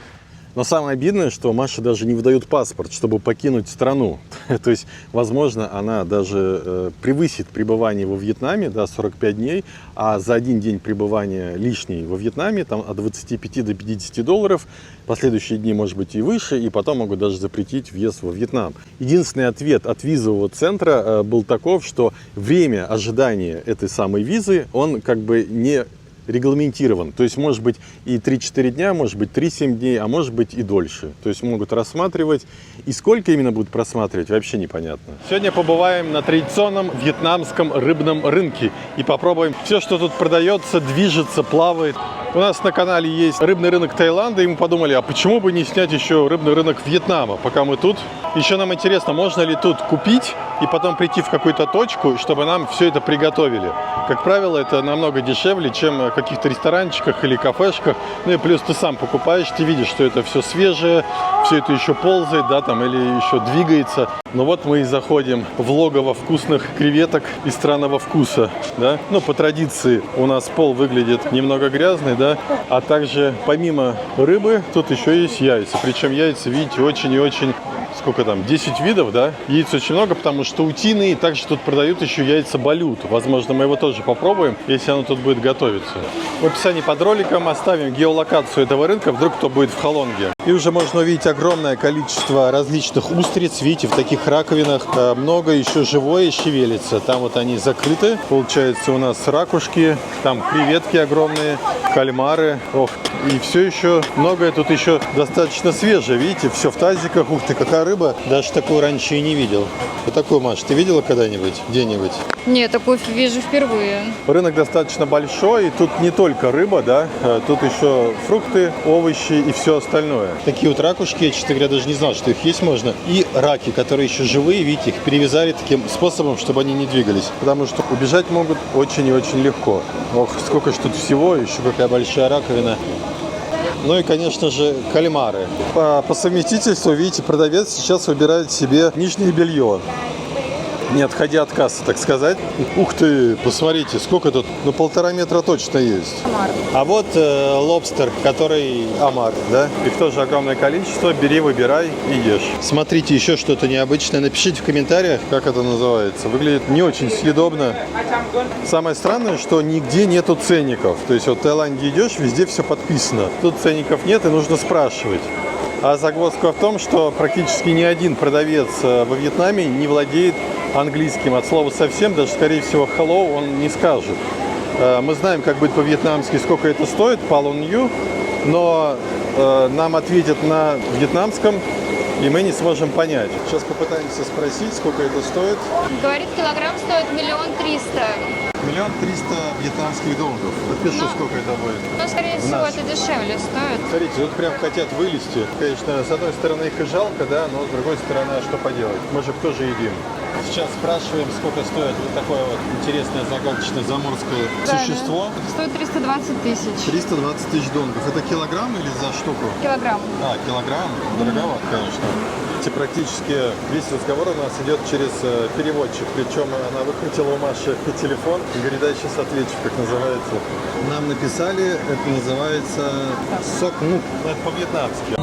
Но самое обидное, что Маше даже не выдают паспорт, чтобы покинуть страну. То есть, возможно, она даже превысит пребывание во Вьетнаме, да, 45 дней, а за один день пребывания лишний во Вьетнаме, там от 25 до 50 долларов, последующие дни, может быть, и выше, и потом могут даже запретить въезд во Вьетнам. Единственный ответ от визового центра был таков, что время ожидания этой самой визы, он как бы не регламентирован. То есть, может быть, и 3-4 дня, может быть, 3-7 дней, а может быть и дольше. То есть, могут рассматривать. И сколько именно будут просматривать, вообще непонятно. Сегодня побываем на традиционном вьетнамском рыбном рынке и попробуем все, что тут продается, движется, плавает. У нас на канале есть рыбный рынок Таиланда, и мы подумали, а почему бы не снять еще рыбный рынок Вьетнама, пока мы тут. Еще нам интересно, можно ли тут купить и потом прийти в какую-то точку, чтобы нам все это приготовили. Как правило, это намного дешевле, чем в каких-то ресторанчиках или кафешках. Ну и плюс ты сам покупаешь, ты видишь, что это все свежее, все это еще ползает, да, там, или еще двигается. Но вот мы и заходим в логово вкусных креветок и странного вкуса, да. Ну, по традиции у нас пол выглядит немного грязный, да. А также помимо рыбы тут еще есть яйца. Причем яйца, видите, очень и очень, сколько там, 10 видов, да. Яиц очень много, потому что утиные, и также тут продают еще яйца балют. Возможно, мы его тоже попробуем, если оно тут будет готовиться. В описании под роликом оставим геолокацию этого рынка, вдруг кто будет в Халонге. И уже можно увидеть огромное количество различных устриц. Видите, в таких раковинах много еще живое шевелится. Там вот они закрыты. Получается, у нас ракушки, там креветки огромные, кальмары. Ох, и все еще многое тут еще достаточно свежее. Видите, все в тазиках. Ух ты, какая рыба. Даже такую раньше и не видел. Вот такую, Маш, ты видела когда-нибудь? Где-нибудь? Нет, такую вижу впервые. Рынок достаточно большой, и тут не только рыба, да, тут еще фрукты, овощи и все остальное. Такие вот ракушки, я, честно говоря, даже не знал, что их есть можно. И раки, которые еще живые, видите, их перевязали таким способом, чтобы они не двигались. Потому что убежать могут очень и очень легко. Ох, сколько ж тут всего, еще какая большая раковина. Ну и, конечно же, кальмары. По совместительству, видите, продавец сейчас выбирает себе нижнее белье, не отходя от кассы, так сказать. Ух ты, посмотрите, сколько тут, ну 1,5 метра точно есть. Омар. А вот лобстер, который омар, да? Их тоже огромное количество, бери, выбирай и ешь. Смотрите, еще что-то необычное, напишите в комментариях, как это называется. Выглядит не очень съедобно. Самое странное, что нигде нету ценников. То есть вот в Таиланде идешь, везде все подписано. Тут ценников нет и нужно спрашивать. А загвоздка в том, что практически ни один продавец во Вьетнаме не владеет английским от слова совсем, даже, скорее всего, hello он не скажет. Мы знаем, как будет по-вьетнамски, сколько это стоит, Pallon Yu, но нам ответят на вьетнамском, и мы не сможем понять. Сейчас попытаемся спросить, сколько это стоит. Говорит, килограмм стоит 1 300 000. 1 300 000 вьетнамских долларов. Напишу, сколько это будет. Но, скорее всего, это дешевле стоит. Смотрите, тут прям хотят вылезти. Конечно, с одной стороны их и жалко, да, но с другой стороны, а что поделать? Мы же тоже едим. Сейчас спрашиваем, сколько стоит вот такое вот интересное загадочное заморское существо. Стоит 320 000. 320 000 донгов. Это килограмм или за штуку? Килограмм. А, килограмм? Дороговато, конечно. Видите, практически весь разговор у нас идет через переводчик. Причем она выхватила у Маши телефон и говорит, да, сейчас отвечу, как называется. Нам написали, это называется сок нук. Это по-вьетнамски.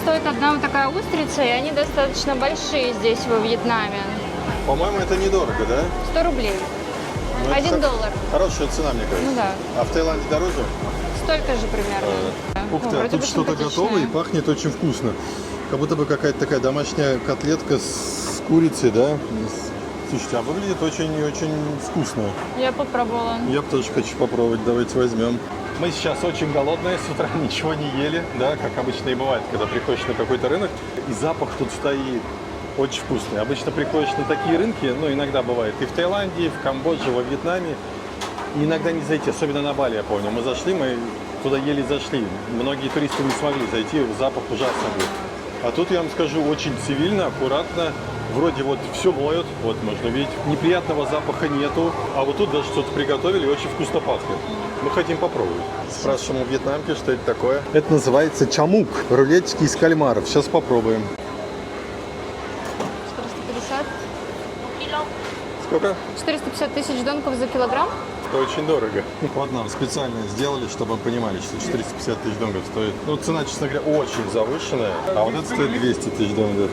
Стоит одна вот такая устрица, и они достаточно большие здесь, во Вьетнаме. По-моему, это недорого, да? 100 рублей. Ну, $1. Хорошая цена, мне кажется. Ну да. А в Таиланде дороже? Столько же примерно. Ух ты, а тут что-то готово и пахнет очень вкусно. Как будто бы какая-то такая домашняя котлетка с курицей, да? Слушайте, а выглядит очень и очень вкусно. Я попробовала. Я тоже хочу попробовать, давайте возьмем. Мы сейчас очень голодные, с утра ничего не ели, да, как обычно и бывает, когда приходишь на какой-то рынок, и запах тут стоит очень вкусный. Обычно приходишь на такие рынки, ну, иногда бывает и в Таиланде, и в Камбодже, во Вьетнаме, и иногда не зайти, особенно на Бали, я помню. Мы зашли, мы туда еле зашли. Многие туристы не смогли зайти, запах ужасный был. А тут, я вам скажу, очень цивильно, аккуратно. Вроде вот все моют, вот можно видеть. Неприятного запаха нету. А вот тут даже что-то приготовили и очень вкусно пахнет. Мы хотим попробовать. Спрашиваем у вьетнамки, что это такое. Это называется чамук. Рулетики из кальмаров. Сейчас попробуем. 450. Сколько? 450 тысяч донков за килограмм. Это очень дорого. Вот нам специально сделали, чтобы вы понимали, что 450 тысяч донгов стоит. Ну, цена, честно говоря, очень завышенная. А вот это стоит 200 тысяч донгов.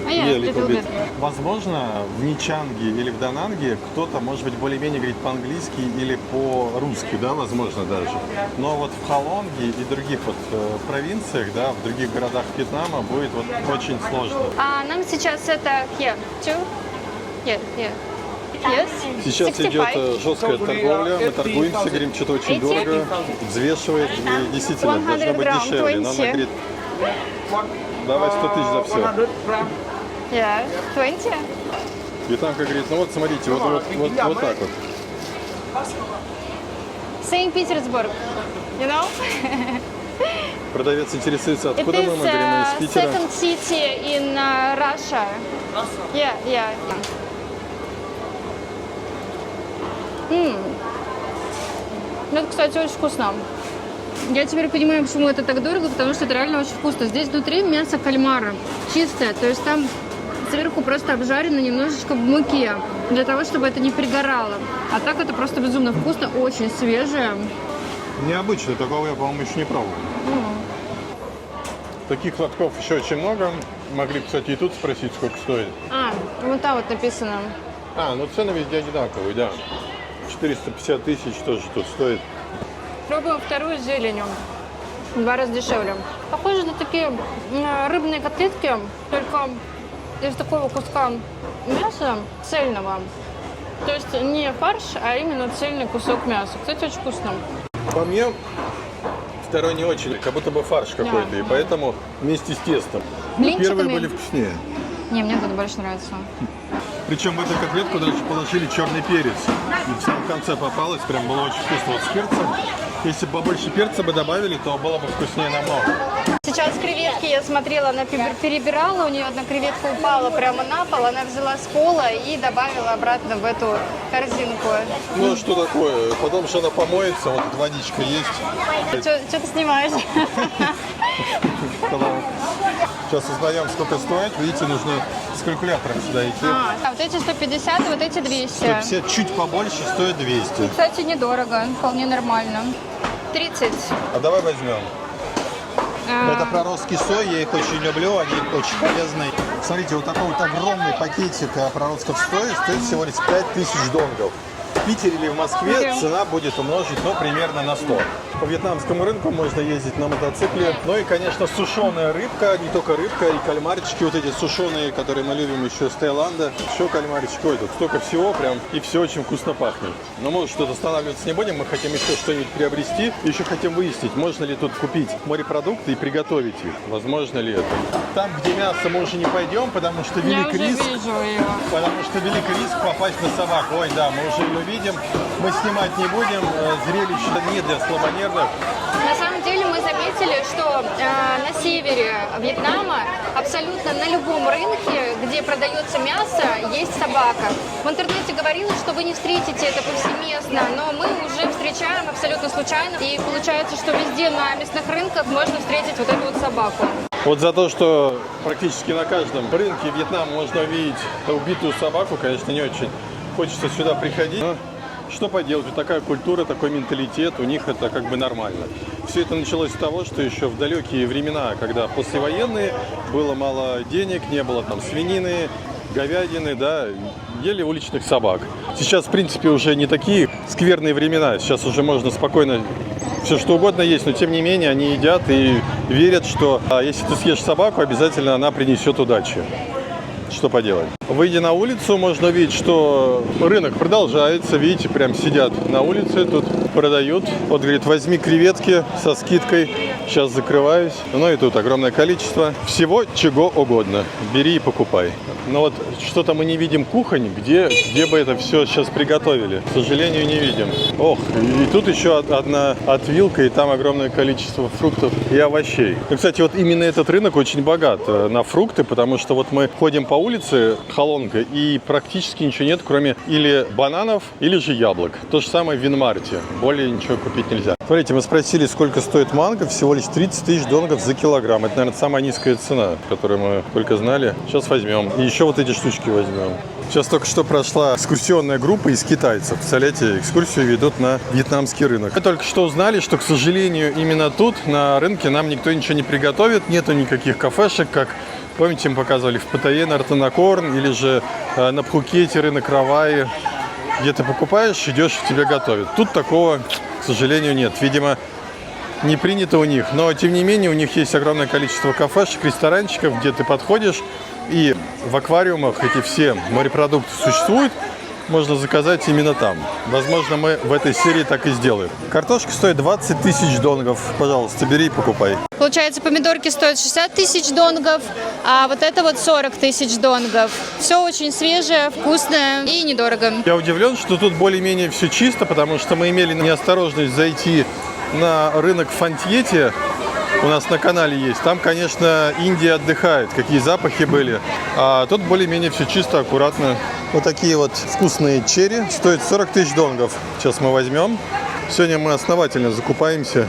Возможно, в Ничанге или в Дананге кто-то, может быть, более-менее говорит по-английски или по-русски, да, возможно, даже. Но вот в Халонге и других вот провинциях, да, в других городах Вьетнама будет вот очень сложно. А нам сейчас это here, two? Yeah. Yes. Сейчас 65. идет жесткая торговля, мы торгуемся, говорим, что-то очень 80. дорого, взвешивает, и действительно должно быть 100 дешевле. Но она 20. говорит, давай 100 тысяч за все. Yeah, 20. Вьетнамка говорит, ну вот смотрите, вот так вот. Saint-Petersburg, you know? Продавец интересуется, It откуда мы is говорим, мы из Питера. second city in Russia. Yeah. Ну, это, кстати, очень вкусно. Я теперь понимаю, почему это так дорого, потому что это реально очень вкусно. Здесь внутри мясо кальмара чистое, то есть там сверху просто обжарено немножечко в муке, для того, чтобы это не пригорало. А так это просто безумно вкусно, очень свежее. Необычно, такого я, по-моему, еще не пробовал. Таких лотков еще очень много. Могли, кстати, и тут спросить, сколько стоит. Вот там вот написано. Ну цены везде одинаковые, да. 450 тысяч тоже тут стоит. Пробуем вторую с зеленью. В 2 раза дешевле. Похоже на такие рыбные котлетки, только из такого куска мяса цельного. То есть не фарш, а именно цельный кусок мяса. Кстати, очень вкусно. По мне, второй не очень, как будто бы фарш какой-то, и поэтому вместе с тестом. Блинчиками. Первые были вкуснее. Не, мне это больше нравится. Причем в эту котлетку даже положили черный перец. И в самом конце попалось, прям было очень вкусно. Вот с перцем, если бы побольше перца бы добавили, то было бы вкуснее намного. Сейчас креветки я смотрела, она перебирала, у нее одна креветка упала прямо на пол, она взяла с пола и добавила обратно в эту корзинку. Ну что такое? Потом что она помоется, вот тут водичка есть. Что ты снимаешь? Сейчас узнаем, сколько стоит. Видите, нужно с калькулятором сюда идти. Вот эти 150, вот эти 200. 150, чуть побольше, стоит 200. Кстати, недорого, вполне нормально. 30. А давай возьмем. Это проростки сои, я их очень люблю, они очень полезные. Смотрите, вот такой вот огромный пакетик проростков сои стоит всего лишь 5000 донгов. В Питере или в Москве цена будет умножить, примерно на 100. По вьетнамскому рынку можно ездить на мотоцикле. Ну и, конечно, сушеная рыбка, не только рыбка, и кальмарчики вот эти сушеные, которые мы любим еще с Таиланда. Еще кальмарчики, ой, тут столько всего прям, и все очень вкусно пахнет. Но может что-то останавливаться не будем, мы хотим еще что-нибудь приобрести. Еще хотим выяснить, можно ли тут купить морепродукты и приготовить их. Возможно ли это? Там, где мясо, мы уже не пойдем, потому что велик риск. Потому что велик риск попасть на собак. Ой, да, мы уже ее видим. Мы снимать не будем, зрелище не для слабонервных. На самом деле мы заметили, что на севере Вьетнама абсолютно на любом рынке, где продается мясо, есть собака. В интернете говорилось, что вы не встретите это повсеместно, но мы уже встречаем абсолютно случайно. И получается, что везде на мясных рынках можно встретить вот эту вот собаку. Вот за то, что практически на каждом рынке Вьетнама можно увидеть убитую собаку, конечно, не очень хочется сюда приходить. Но что поделать, вот такая культура, такой менталитет, у них это как бы нормально. Все это началось с того, что еще в далекие времена, когда послевоенные, было мало денег, не было там свинины, говядины, да, ели уличных собак. Сейчас, в принципе, уже не такие скверные времена, сейчас уже можно спокойно все что угодно есть, но тем не менее они едят и верят, что если ты съешь собаку, обязательно она принесет удачи. Что поделать. Выйдя на улицу, можно увидеть, что рынок продолжается. Видите, прям сидят на улице, тут продают. Вот, говорит, возьми креветки со скидкой. Сейчас закрываюсь. Ну и тут огромное количество всего, чего угодно. Бери и покупай. Но вот что-то мы не видим кухонь, где бы это все сейчас приготовили. К сожалению, не видим. Ох, и тут еще одна отвилка, и там огромное количество фруктов и овощей. И, кстати, вот именно этот рынок очень богат на фрукты, потому что вот мы ходим по улице Холонка, и практически ничего нет, кроме или бананов, или же яблок. То же самое в Винмарте. Более ничего купить нельзя. Смотрите, мы спросили, сколько стоит манго. Всего лишь 30 тысяч донгов за килограмм. Это, наверное, самая низкая цена, которую мы только знали. Сейчас возьмем. И еще вот эти штучки возьмем. Сейчас только что прошла экскурсионная группа из китайцев. Представляете, экскурсию ведут на вьетнамский рынок. Мы только что узнали, что, к сожалению, именно тут, на рынке, нам никто ничего не приготовит. Нету никаких кафешек, как, помните, мы показывали в Паттайе, на Артанакорн, или же на Пхукете, рынок Раваи. Где ты покупаешь, идешь, тебе готовят. Тут такого, к сожалению, нет. Видимо, не принято у них. Но, тем не менее, у них есть огромное количество кафешек, ресторанчиков, где ты подходишь, и в аквариумах эти все морепродукты существуют. Можно заказать именно там. Возможно, мы в этой серии так и сделаем. Картошка стоит 20 тысяч донгов. Пожалуйста, бери и покупай. Получается, помидорки стоят 60 тысяч донгов, а вот это вот 40 тысяч донгов. Все очень свежее, вкусное и недорого. Я удивлен, что тут более-менее все чисто, потому что мы имели неосторожность зайти на рынок в Фантьете. У нас на канале есть. Там, конечно, Индия отдыхает, какие запахи были. А тут более-менее все чисто, аккуратно. Вот такие вот вкусные черри. Стоят 40 тысяч донгов. Сейчас мы возьмем. Сегодня мы основательно закупаемся.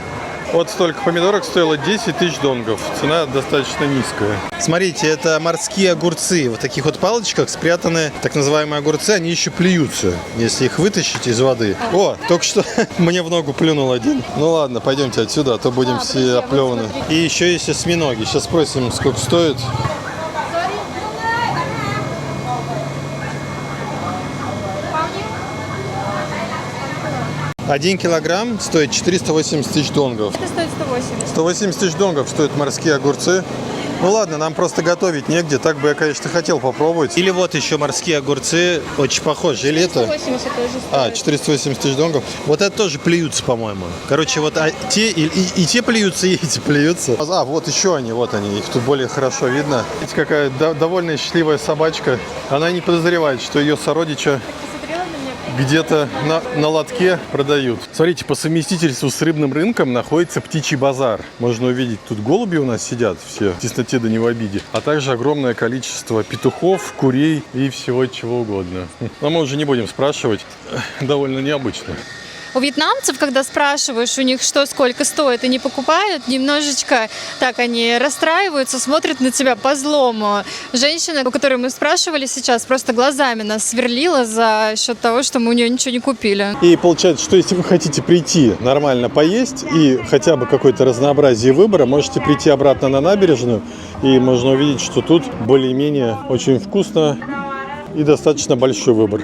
Вот столько помидорок стоило 10 тысяч донгов. Цена достаточно низкая. Смотрите, это морские огурцы. В таких вот палочках спрятаны так называемые огурцы. Они еще плюются, если их вытащить из воды. О, только что мне в ногу плюнул один. Ну ладно, пойдемте отсюда, а то будем все оплеваны. И еще есть осьминоги. Сейчас спросим, сколько стоит. Один килограмм стоит 480 тысяч донгов. Это стоит 180. 180 тысяч донгов стоят морские огурцы. Ну ладно, нам просто готовить негде. Так бы я, конечно, хотел попробовать. Или вот еще морские огурцы. Очень похожи. Или это? 480 тоже стоит. 480 тысяч донгов. Вот это тоже плюются, по-моему. Короче, вот те и те плюются, и эти плюются. А, вот еще они, вот они. Их тут более хорошо видно. Видите, какая довольно счастливая собачка. Она не подозревает, что ее сородича где-то на лотке продают. Смотрите, по совместительству с рыбным рынком находится птичий базар. Можно увидеть, тут голуби у нас сидят все в тесноте да не в обиде. А также огромное количество петухов, курей и всего чего угодно. Но мы уже не будем спрашивать. Довольно необычно. У вьетнамцев, когда спрашиваешь у них, что сколько стоит, и не покупают, немножечко так они расстраиваются, смотрят на тебя по-злому. Женщина, у которой мы спрашивали сейчас, просто глазами нас сверлила за счет того, что мы у нее ничего не купили. И получается, что если вы хотите прийти нормально поесть и хотя бы какое-то разнообразие выбора, можете прийти обратно на набережную, и можно увидеть, что тут более-менее очень вкусно и достаточно большой выбор.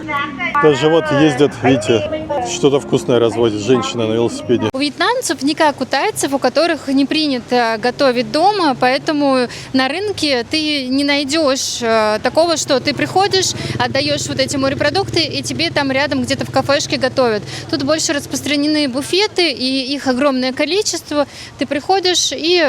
Даже вот ездят, видите, что-то вкусное развозит женщина на велосипеде. У вьетнамцев не как у тайцев, у которых не принято готовить дома, поэтому на рынке ты не найдешь такого, что ты приходишь, отдаешь вот эти морепродукты, и тебе там рядом где-то в кафешке готовят. Тут больше распространены буфеты, и их огромное количество. Ты приходишь и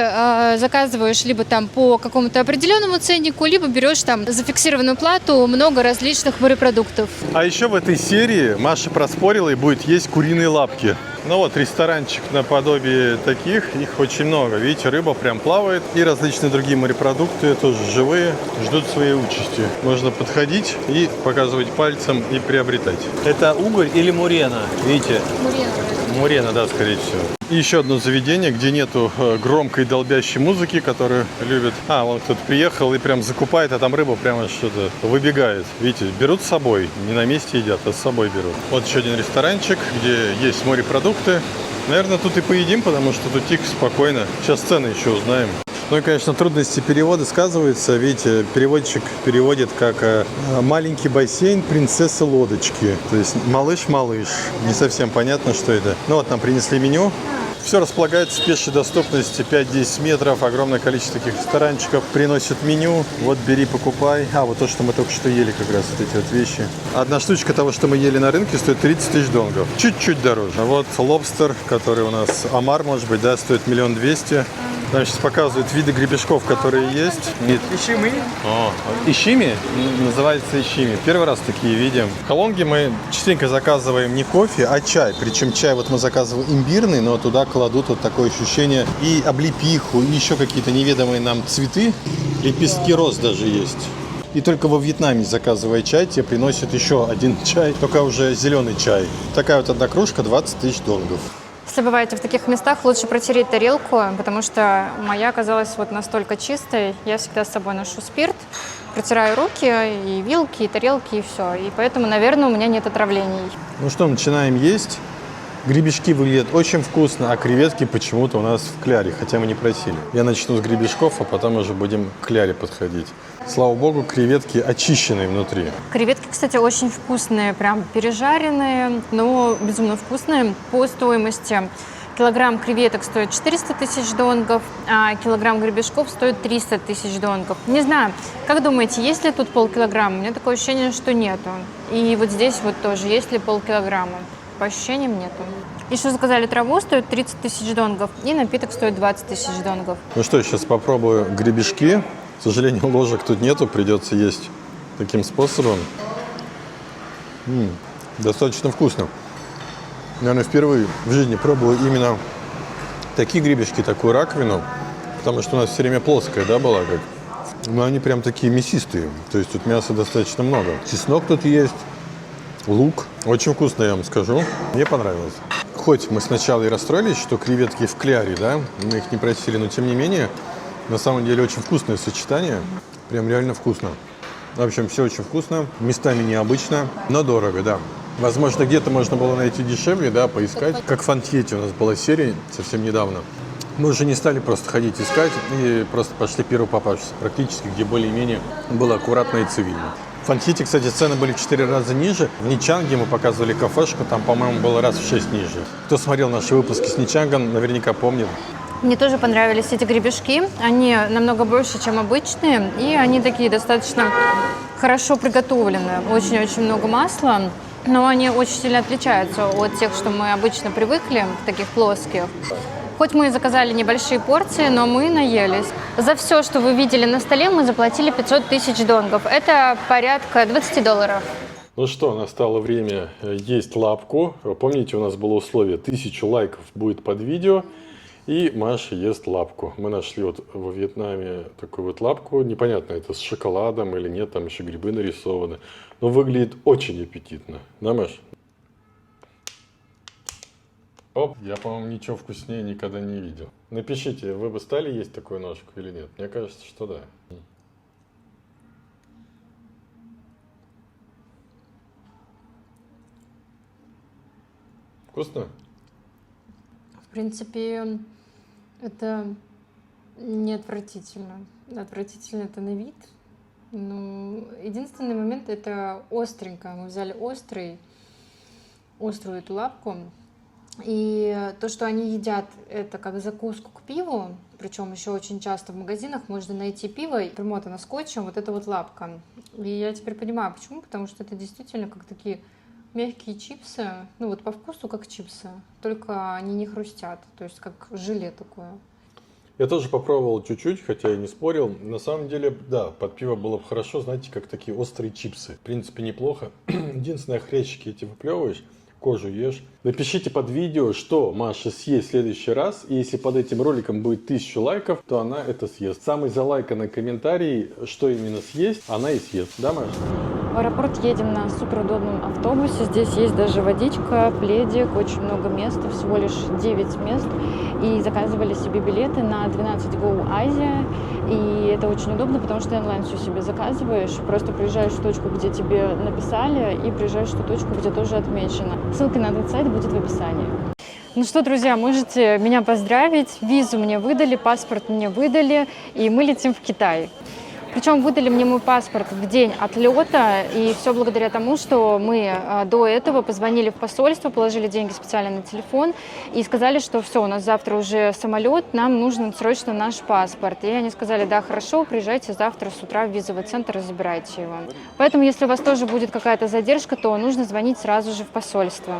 заказываешь либо там по какому-то определенному ценнику, либо берешь там за фиксированную плату много различных морепродуктов. А еще в этой серии Маша проспорила и будет есть куриные лапки. Ну вот, ресторанчик наподобие таких, их очень много. Видите, рыба прям плавает. И различные другие морепродукты, тоже живые, ждут своей участи. Можно подходить и показывать пальцем и приобретать. Это угорь или мурена? Видите? Мурена, да, скорее всего. И еще одно заведение, где нету громкой долбящей музыки, которую любят. А, вон кто-то приехал и прям закупает, а там рыба прямо что-то выбегает. Видите, берут с собой, не на месте едят, а с собой берут. Вот еще один ресторанчик, где есть морепродукты. Наверное, тут и поедим, потому что тут тихо, спокойно. Сейчас цены еще узнаем. Ну и, конечно, трудности перевода сказываются. Видите, переводчик переводит как «маленький бассейн принцессы лодочки». То есть «малыш-малыш». Не совсем понятно, что это. Ну вот нам принесли меню. Все располагается в пешей доступности 5-10 метров. Огромное количество таких ресторанчиков. Приносят меню. Вот бери, покупай. А, вот то, что мы только что ели, как раз вот эти вот вещи. Одна штучка того, что мы ели на рынке, стоит 30 тысяч донгов. Чуть-чуть дороже. А вот лобстер, который у нас омар, может быть, да, стоит 1 200 000. Там сейчас показывают виды гребешков, которые есть. Ишими. О, ишими? Называется ишими. Первый раз такие видим. В Халонге мы частенько заказываем не кофе, а чай. Причем чай вот мы заказываем имбирный, но туда кладут вот такое ощущение и облепиху, и еще какие-то неведомые нам цветы. Лепестки роз даже есть. И только во Вьетнаме, заказывая чай, тебе приносят еще один чай, только уже зеленый чай. Такая вот одна кружка 20 тысяч донгов. Если бываете в таких местах, лучше протереть тарелку, потому что моя оказалась вот настолько чистой. Я всегда с собой ношу спирт, протираю руки, и вилки, и тарелки, и все. И поэтому, наверное, у меня нет отравлений. Ну что, начинаем есть. Гребешки выглядят очень вкусно, а креветки почему-то у нас в кляре, хотя мы не просили. Я начну с гребешков, а потом уже будем к кляре подходить. Слава богу, креветки очищенные внутри. Креветки, кстати, очень вкусные, прям пережаренные, но безумно вкусные. По стоимости килограмм креветок стоит 400 тысяч донгов, а килограмм гребешков стоит 300 тысяч донгов. Не знаю, как думаете, есть ли тут полкилограмма? У меня такое ощущение, что нету. И вот здесь вот тоже, есть ли полкилограмма? По ощущениям нету. Еще заказали траву, стоит 30 тысяч донгов, и напиток стоит 20 тысяч донгов. Ну что, сейчас попробую гребешки. К сожалению, ложек тут нету, придется есть таким способом. Достаточно вкусно. Наверное, впервые в жизни пробую именно такие гребешки, такую раковину, потому что у нас все время плоская, да, была как. Но они прям такие мясистые, то есть тут мяса достаточно много. Чеснок тут есть, лук. Очень вкусно, я вам скажу. Мне понравилось. Хоть мы сначала и расстроились, что креветки в кляре, да, мы их не просили, но тем не менее, на самом деле очень вкусное сочетание. Прям реально вкусно. В общем, все очень вкусно. Местами необычно, но дорого, да. Возможно, где-то можно было найти дешевле, да, поискать. Как в Фантьете у нас была серия совсем недавно. Мы уже не стали просто ходить искать и просто пошли первый попавшийся, практически, где более-менее было аккуратно и цивильно. В Фантьете, кстати, цены были в 4 раза ниже. В Ничанге мы показывали кафешку, там, по-моему, было раз в 6 ниже. Кто смотрел наши выпуски с Ничангом, наверняка помнит. Мне тоже понравились эти гребешки. Они намного больше, чем обычные, и они такие достаточно хорошо приготовлены. Очень-очень много масла, но они очень сильно отличаются от тех, что мы обычно привыкли, таких плоских. Хоть мы и заказали небольшие порции, но мы наелись. За все, что вы видели на столе, мы заплатили 500 тысяч донгов. Это порядка $20. Ну что, настало время есть лапку. Помните, у нас было условие 1000 лайков будет под видео. И Маша ест лапку. Мы нашли вот во Вьетнаме такую вот лапку. Непонятно, это с шоколадом или нет, там еще грибы нарисованы. Но выглядит очень аппетитно. Да, Маш? Оп, я, по-моему, ничего вкуснее никогда не видел. Напишите, вы бы стали есть такую ножку или нет? Мне кажется, что да. Вкусно? В принципе, это не отвратительно. Отвратительно это на вид. Но единственный момент — это остренько. Мы взяли острую эту лапку. И то, что они едят, это как закуску к пиву. Причем еще очень часто в магазинах можно найти пиво, примотано скотчем, вот эта вот лапка. И я теперь понимаю, почему. Потому что это действительно как такие мягкие чипсы, ну вот по вкусу как чипсы, только они не хрустят, то есть как желе такое. Я тоже попробовал чуть-чуть, хотя и не спорил. На самом деле, да, под пиво было бы хорошо, знаете, как такие острые чипсы. В принципе, неплохо. Единственное, хрящики эти выплевываешь, кожу ешь. Напишите под видео, что Маша съест в следующий раз. И если под этим роликом будет 1000 лайков, то она это съест. Самый залайканный комментарий, что именно съесть, она и съест. Да, Маша? В аэропорт едем на суперудобном автобусе. Здесь есть даже водичка, пледик, очень много места, всего лишь 9 мест. И заказывали себе билеты на 12 Go Азия. И это очень удобно, потому что ты онлайн все себе заказываешь. Просто приезжаешь в точку, где тебе написали, и приезжаешь в ту точку, где тоже отмечено. Ссылка на этот сайт будет в описании. Ну что, друзья, можете меня поздравить. Визу мне выдали, паспорт мне выдали, и мы летим в Китай. Причем выдали мне мой паспорт в день отлета, и все благодаря тому, что мы до этого позвонили в посольство, положили деньги специально на телефон и сказали, что все, у нас завтра уже самолет, нам нужен срочно наш паспорт. И они сказали, да, хорошо, приезжайте завтра с утра в визовый центр и забирайте его. Поэтому, если у вас тоже будет какая-то задержка, то нужно звонить сразу же в посольство.